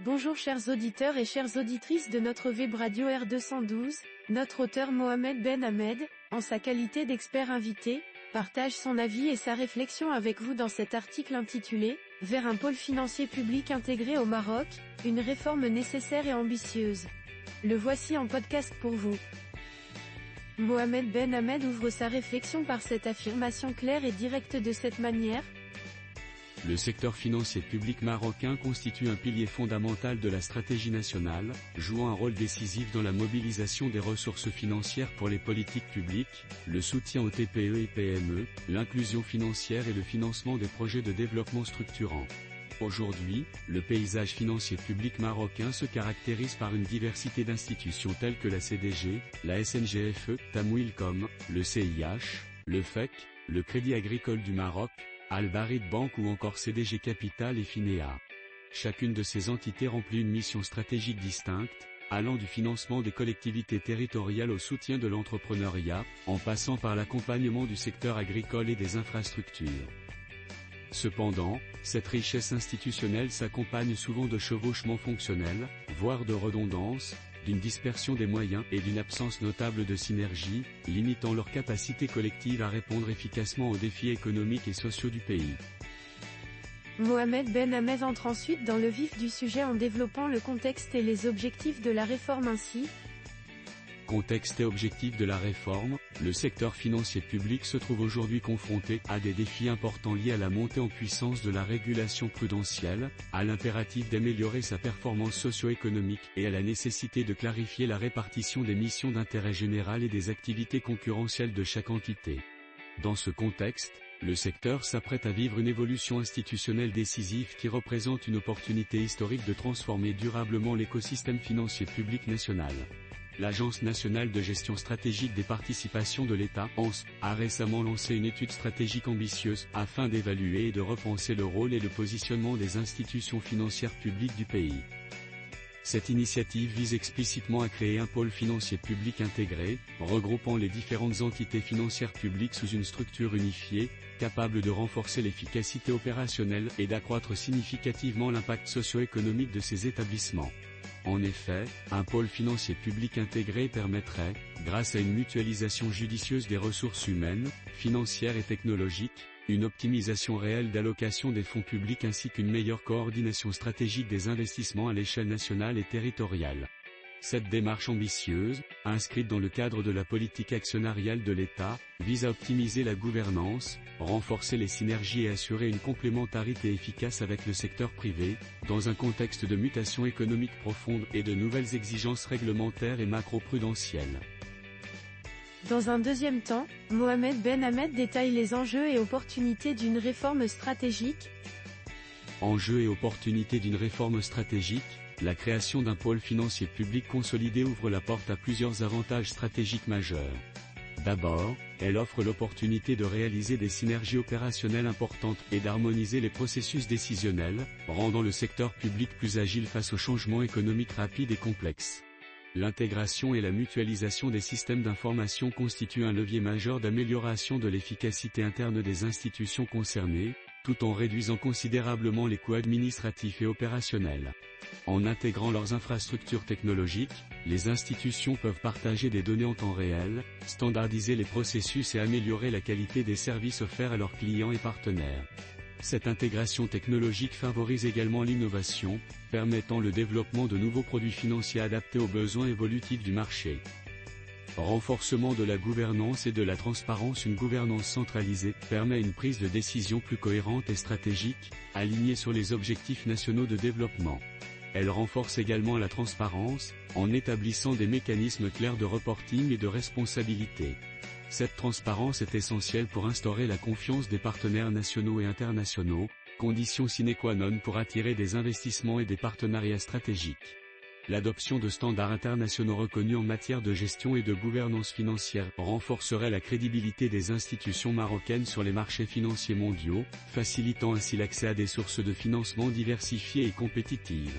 Bonjour chers auditeurs et chères auditrices de notre web radio R212, notre auteur Mohamed Ben Hamed, en sa qualité d'expert invité, partage son avis et sa réflexion avec vous dans cet article intitulé « Vers un pôle financier public intégré au Maroc, une réforme nécessaire et ambitieuse ». Le voici en podcast pour vous. Mohamed Ben Hamed ouvre sa réflexion par cette affirmation claire et directe de cette manière. Le secteur financier public marocain constitue un pilier fondamental de la stratégie nationale, jouant un rôle décisif dans la mobilisation des ressources financières pour les politiques publiques, le soutien aux TPE et PME, l'inclusion financière et le financement des projets de développement structurants. Aujourd'hui, le paysage financier public marocain se caractérise par une diversité d'institutions telles que la CDG, la SNGFE, Tamwilcom, le CIH, le FEC, le Crédit Agricole du Maroc, Al-Barid Bank ou encore CDG Capital et Finea. Chacune de ces entités remplit une mission stratégique distincte, allant du financement des collectivités territoriales au soutien de l'entrepreneuriat, en passant par l'accompagnement du secteur agricole et des infrastructures. Cependant, cette richesse institutionnelle s'accompagne souvent de chevauchements fonctionnels, voire de redondances, d'une dispersion des moyens et d'une absence notable de synergie, limitant leur capacité collective à répondre efficacement aux défis économiques et sociaux du pays. Mohamed Ben Hamed entre ensuite dans le vif du sujet en développant le contexte et les objectifs de la réforme ainsi. Contexte et objectif de la réforme, le secteur financier public se trouve aujourd'hui confronté à des défis importants liés à la montée en puissance de la régulation prudentielle, à l'impératif d'améliorer sa performance socio-économique et à la nécessité de clarifier la répartition des missions d'intérêt général et des activités concurrentielles de chaque entité. Dans ce contexte, le secteur s'apprête à vivre une évolution institutionnelle décisive qui représente une opportunité historique de transformer durablement l'écosystème financier public national. L'Agence nationale de gestion stratégique des participations de l'État, ANS, a récemment lancé une étude stratégique ambitieuse afin d'évaluer et de repenser le rôle et le positionnement des institutions financières publiques du pays. Cette initiative vise explicitement à créer un pôle financier public intégré, regroupant les différentes entités financières publiques sous une structure unifiée, capable de renforcer l'efficacité opérationnelle et d'accroître significativement l'impact socio-économique de ces établissements. En effet, un pôle financier public intégré permettrait, grâce à une mutualisation judicieuse des ressources humaines, financières et technologiques, une optimisation réelle d'allocation des fonds publics ainsi qu'une meilleure coordination stratégique des investissements à l'échelle nationale et territoriale. Cette démarche ambitieuse, inscrite dans le cadre de la politique actionnariale de l'État, vise à optimiser la gouvernance, renforcer les synergies et assurer une complémentarité efficace avec le secteur privé, dans un contexte de mutation économique profonde et de nouvelles exigences réglementaires et macro-prudentielles. Dans un deuxième temps, Mohamed Ben Hamed détaille les enjeux et opportunités d'une réforme stratégique. Enjeux et opportunités d'une réforme stratégique. La création d'un pôle financier public consolidé ouvre la porte à plusieurs avantages stratégiques majeurs. D'abord, elle offre l'opportunité de réaliser des synergies opérationnelles importantes et d'harmoniser les processus décisionnels, rendant le secteur public plus agile face aux changements économiques rapides et complexes. L'intégration et la mutualisation des systèmes d'information constituent un levier majeur d'amélioration de l'efficacité interne des institutions concernées, tout en réduisant considérablement les coûts administratifs et opérationnels. En intégrant leurs infrastructures technologiques, les institutions peuvent partager des données en temps réel, standardiser les processus et améliorer la qualité des services offerts à leurs clients et partenaires. Cette intégration technologique favorise également l'innovation, permettant le développement de nouveaux produits financiers adaptés aux besoins évolutifs du marché. Renforcement de la gouvernance et de la transparence. Une gouvernance centralisée permet une prise de décision plus cohérente et stratégique, alignée sur les objectifs nationaux de développement. Elle renforce également la transparence, en établissant des mécanismes clairs de reporting et de responsabilité. Cette transparence est essentielle pour instaurer la confiance des partenaires nationaux et internationaux, condition sine qua non pour attirer des investissements et des partenariats stratégiques. L'adoption de standards internationaux reconnus en matière de gestion et de gouvernance financière renforcerait la crédibilité des institutions marocaines sur les marchés financiers mondiaux, facilitant ainsi l'accès à des sources de financement diversifiées et compétitives.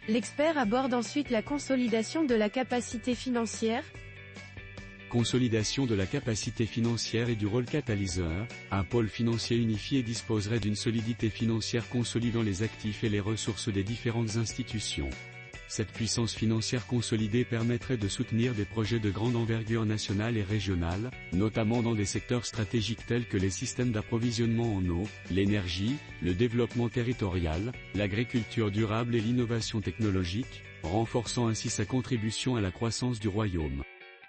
L'expert aborde ensuite la consolidation de la capacité financière. Consolidation de la capacité financière et du rôle catalyseur, un pôle financier unifié disposerait d'une solidité financière consolidant les actifs et les ressources des différentes institutions. Cette puissance financière consolidée permettrait de soutenir des projets de grande envergure nationale et régionale, notamment dans des secteurs stratégiques tels que les systèmes d'approvisionnement en eau, l'énergie, le développement territorial, l'agriculture durable et l'innovation technologique, renforçant ainsi sa contribution à la croissance du royaume.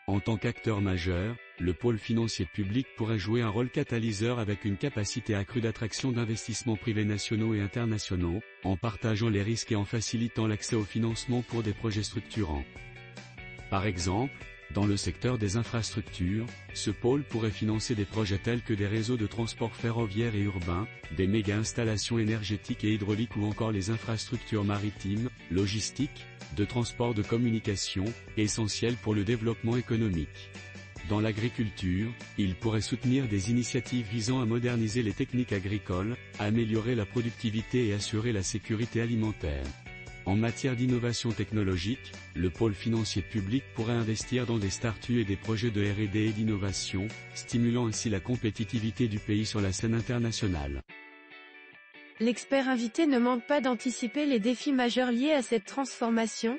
En tant qu'acteur majeur, le pôle financier public pourrait jouer un rôle catalyseur avec une capacité accrue d'attraction d'investissements privés nationaux et internationaux, en partageant les risques et en facilitant l'accès au financement pour des projets structurants. Par exemple, dans le secteur des infrastructures, ce pôle pourrait financer des projets tels que des réseaux de transport ferroviaire et urbain, des méga-installations énergétiques et hydrauliques ou encore les infrastructures maritimes, logistiques, de transport de communication, essentielles pour le développement économique. Dans l'agriculture, il pourrait soutenir des initiatives visant à moderniser les techniques agricoles, améliorer la productivité et assurer la sécurité alimentaire. En matière d'innovation technologique, le pôle financier public pourrait investir dans des startups et des projets de R&D et d'innovation, stimulant ainsi la compétitivité du pays sur la scène internationale. L'expert invité ne manque pas d'anticiper les défis majeurs liés à cette transformation.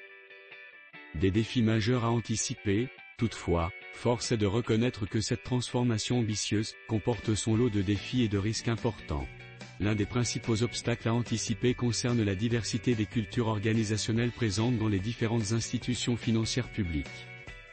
Des défis majeurs à anticiper, toutefois, force est de reconnaître que cette transformation ambitieuse comporte son lot de défis et de risques importants. L'un des principaux obstacles à anticiper concerne la diversité des cultures organisationnelles présentes dans les différentes institutions financières publiques.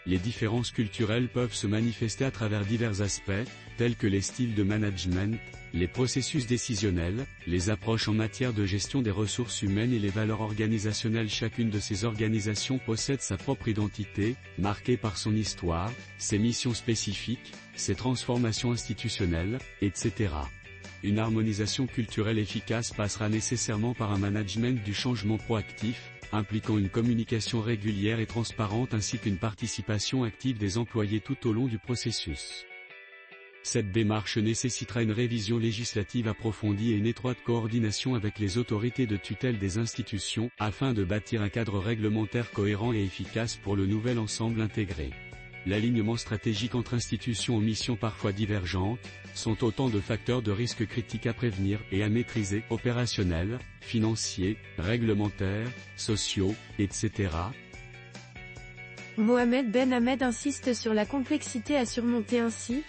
Les différences culturelles peuvent se manifester à travers divers aspects, tels que les styles de management, les processus décisionnels, les approches en matière de gestion des ressources humaines et les valeurs organisationnelles. Chacune de ces organisations possède sa propre identité, marquée par son histoire, ses missions spécifiques, ses transformations institutionnelles, etc. Une harmonisation culturelle efficace passera nécessairement par un management du changement proactif, impliquant une communication régulière et transparente ainsi qu'une participation active des employés tout au long du processus. Cette démarche nécessitera une révision législative approfondie et une étroite coordination avec les autorités de tutelle des institutions, afin de bâtir un cadre réglementaire cohérent et efficace pour le nouvel ensemble intégré. L'alignement stratégique entre institutions aux missions parfois divergentes, sont autant de facteurs de risque critiques à prévenir et à maîtriser, opérationnels, financiers, réglementaires, sociaux, etc. Mohamed Ben Hamed insiste sur la complexité à surmonter ainsi.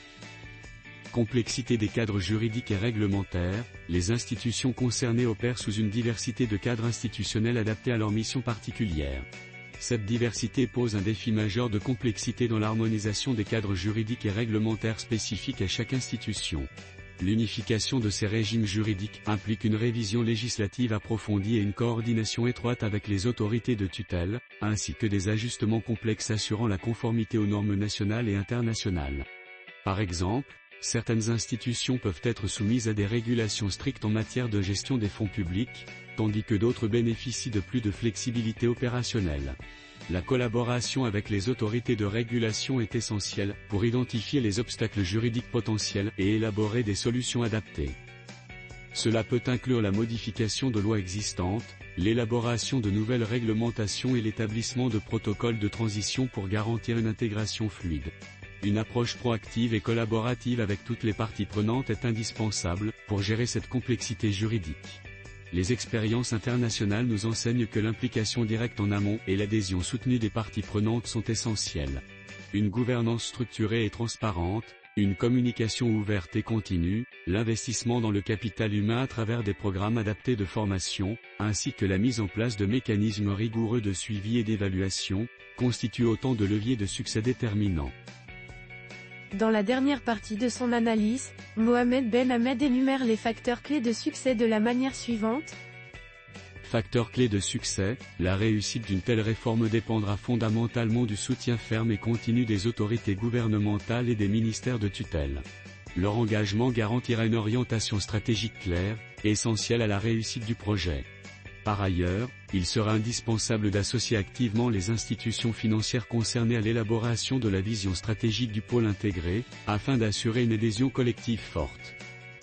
Complexité des cadres juridiques et réglementaires, les institutions concernées opèrent sous une diversité de cadres institutionnels adaptés à leurs missions particulières. Cette diversité pose un défi majeur de complexité dans l'harmonisation des cadres juridiques et réglementaires spécifiques à chaque institution. L'unification de ces régimes juridiques implique une révision législative approfondie et une coordination étroite avec les autorités de tutelle, ainsi que des ajustements complexes assurant la conformité aux normes nationales et internationales. Par exemple, certaines institutions peuvent être soumises à des régulations strictes en matière de gestion des fonds publics, tandis que d'autres bénéficient de plus de flexibilité opérationnelle. La collaboration avec les autorités de régulation est essentielle pour identifier les obstacles juridiques potentiels et élaborer des solutions adaptées. Cela peut inclure la modification de lois existantes, l'élaboration de nouvelles réglementations et l'établissement de protocoles de transition pour garantir une intégration fluide. Une approche proactive et collaborative avec toutes les parties prenantes est indispensable pour gérer cette complexité juridique. Les expériences internationales nous enseignent que l'implication directe en amont et l'adhésion soutenue des parties prenantes sont essentielles. Une gouvernance structurée et transparente, une communication ouverte et continue, l'investissement dans le capital humain à travers des programmes adaptés de formation, ainsi que la mise en place de mécanismes rigoureux de suivi et d'évaluation, constituent autant de leviers de succès déterminants. Dans la dernière partie de son analyse, Mohamed Ben Hamed énumère les facteurs clés de succès de la manière suivante. Facteur clé de succès, la réussite d'une telle réforme dépendra fondamentalement du soutien ferme et continu des autorités gouvernementales et des ministères de tutelle. Leur engagement garantira une orientation stratégique claire, essentielle à la réussite du projet. Par ailleurs, il sera indispensable d'associer activement les institutions financières concernées à l'élaboration de la vision stratégique du pôle intégré, afin d'assurer une adhésion collective forte.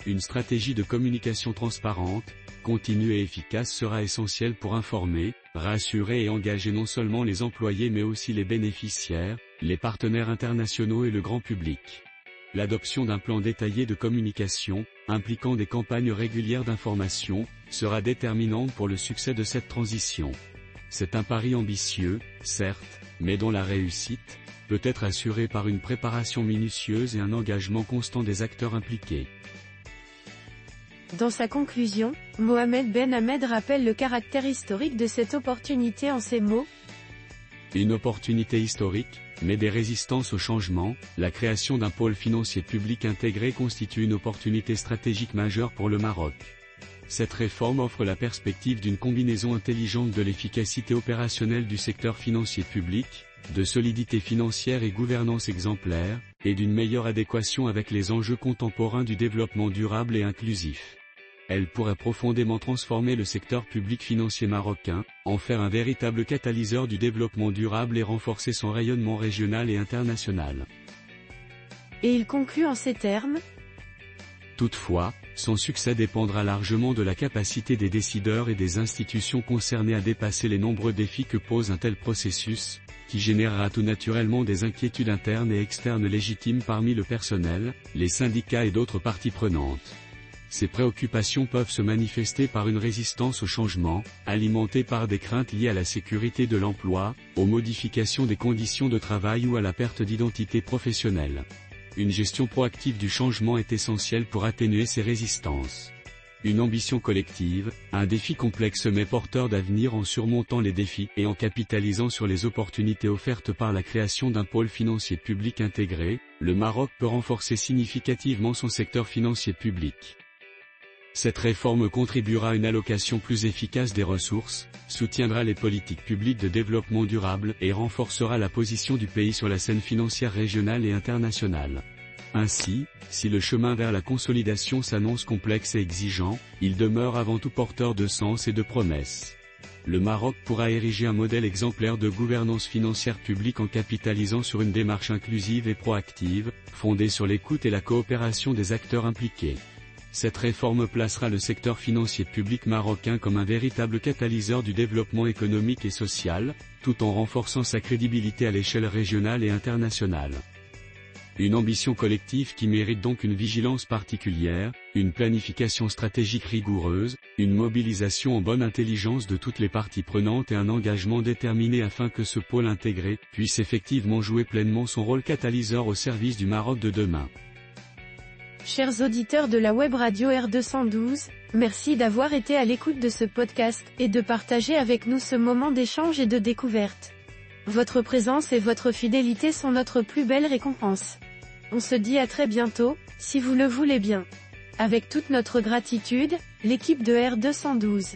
Une stratégie de communication transparente, continue et efficace sera essentielle pour informer, rassurer et engager non seulement les employés mais aussi les bénéficiaires, les partenaires internationaux et le grand public. L'adoption d'un plan détaillé de communication, impliquant des campagnes régulières d'information, sera déterminante pour le succès de cette transition. C'est un pari ambitieux, certes, mais dont la réussite peut être assurée par une préparation minutieuse et un engagement constant des acteurs impliqués. Dans sa conclusion, Mohamed Ben Hamed rappelle le caractère historique de cette opportunité en ces mots. Une opportunité historique, mais des résistances au changement, la création d'un pôle financier public intégré constitue une opportunité stratégique majeure pour le Maroc. Cette réforme offre la perspective d'une combinaison intelligente de l'efficacité opérationnelle du secteur financier public, de solidité financière et gouvernance exemplaire, et d'une meilleure adéquation avec les enjeux contemporains du développement durable et inclusif. Elle pourrait profondément transformer le secteur public financier marocain, en faire un véritable catalyseur du développement durable et renforcer son rayonnement régional et international. Et il conclut en ces termes. Toutefois, son succès dépendra largement de la capacité des décideurs et des institutions concernées à dépasser les nombreux défis que pose un tel processus, qui générera tout naturellement des inquiétudes internes et externes légitimes parmi le personnel, les syndicats et d'autres parties prenantes. Ces préoccupations peuvent se manifester par une résistance au changement, alimentée par des craintes liées à la sécurité de l'emploi, aux modifications des conditions de travail ou à la perte d'identité professionnelle. Une gestion proactive du changement est essentielle pour atténuer ces résistances. Une ambition collective, un défi complexe mais porteur d'avenir en surmontant les défis et en capitalisant sur les opportunités offertes par la création d'un pôle financier public intégré, le Maroc peut renforcer significativement son secteur financier public. Cette réforme contribuera à une allocation plus efficace des ressources, soutiendra les politiques publiques de développement durable et renforcera la position du pays sur la scène financière régionale et internationale. Ainsi, si le chemin vers la consolidation s'annonce complexe et exigeant, il demeure avant tout porteur de sens et de promesses. Le Maroc pourra ériger un modèle exemplaire de gouvernance financière publique en capitalisant sur une démarche inclusive et proactive, fondée sur l'écoute et la coopération des acteurs impliqués. Cette réforme placera le secteur financier public marocain comme un véritable catalyseur du développement économique et social, tout en renforçant sa crédibilité à l'échelle régionale et internationale. Une ambition collective qui mérite donc une vigilance particulière, une planification stratégique rigoureuse, une mobilisation en bonne intelligence de toutes les parties prenantes et un engagement déterminé afin que ce pôle intégré puisse effectivement jouer pleinement son rôle catalyseur au service du Maroc de demain. Chers auditeurs de la web radio R212, merci d'avoir été à l'écoute de ce podcast et de partager avec nous ce moment d'échange et de découverte. Votre présence et votre fidélité sont notre plus belle récompense. On se dit à très bientôt, si vous le voulez bien. Avec toute notre gratitude, l'équipe de R212.